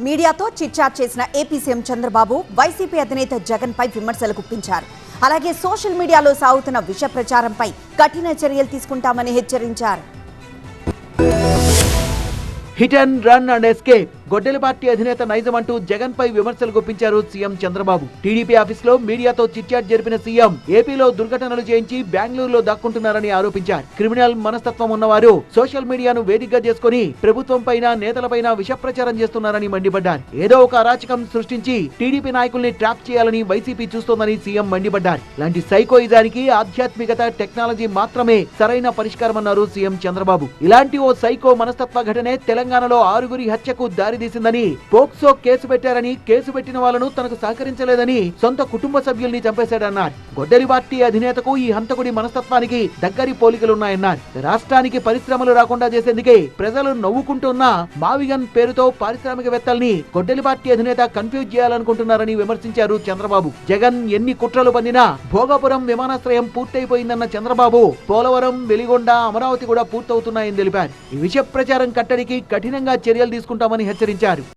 మీడియాతో చిట్చాట్ చేసిన AP CM Chandrababu YCP అధినేత జగన్ పై విమర్శలు గుప్పించారు. అలాగే సోషల్ మీడియాలో సాగుతున్న విష ప్రచారంపై కఠిన చర్యలు తీసుకుంటామని హెచ్చరించారు. Hit and run and escape గొడ్డలి పార్టీ అధినేత నైజం అంటూ జగన్ పై విమర్శలు గుప్పించారు సీఎం చంద్రబాబు. టీడీపీ ఆఫీస్ లో మీడియాతో చిట్చాట్ జరిపిన సీఎం ఏపీలో దుర్ఘటనలు చేయించి బెంగళూరులో దాక్కుంటున్నారని ఆరోపించారు. క్రిమినల్ మనస్తత్వం ఉన్నవారు సోషల్ మీడియాను వేదికగా చేసుకుని ప్రభుత్వం పైన నేతలపైన విష ప్రచారం చేస్తున్నారని మండిపడ్డారు. ఏదో ఒక అరాచకం సృష్టించి టీడీపీ నాయకుల్ని ట్రాప్ చేయాలని వైసీపీ చూస్తోందని సీఎం మండిపడ్డారు. ఇలాంటి సైకోయిజానికి ఆధ్యాత్మికత, టెక్నాలజీ మాత్రమే సరైన పరిష్కారమన్నారు సీఎం చంద్రబాబు. ఇలాంటి ఓ సైకో మనస్తత్వ ఘటనే తెలంగాణలో 6గురి హత్యకు దారితీసిందని, పోక్సో కేసు పెట్టారని, కేసు పెట్టిన వాళ్లను తనకు సహకరించలేదని సొంత కుటుంబ సభ్యుల్ని చంపేశాడన్నారు. గొడ్డలి పార్టీ అధినేతకు ఈ హంతకుడి మనస్తత్వానికి దగ్గరి పోలికలున్నాయన్నారు. రాష్ట్రానికి పరిశ్రమలు రాకుండా చేసేందుకే ప్రజలు నవ్వుకుంటున్న మావిగన్ పేరుతో పారిశ్రామికవేత్తల్ని గొడ్డలి పార్టీ అధినేత కన్ఫ్యూజ్ చేయాలనుకుంటున్నారని విమర్శించారు చంద్రబాబు. జగన్ ఎన్ని కుట్రలు పన్నినా భోగాపురం విమానాశ్రయం పూర్తయిపోయిందన్న చంద్రబాబు, పోలవరం, వెలిగొండ, అమరావతి కూడా పూర్తవుతున్నాయని తెలిపారు. ఈ విష ప్రచారం కట్టడికి కఠినంగా చర్యలు తీసుకుంటామని హెచ్చరించారు.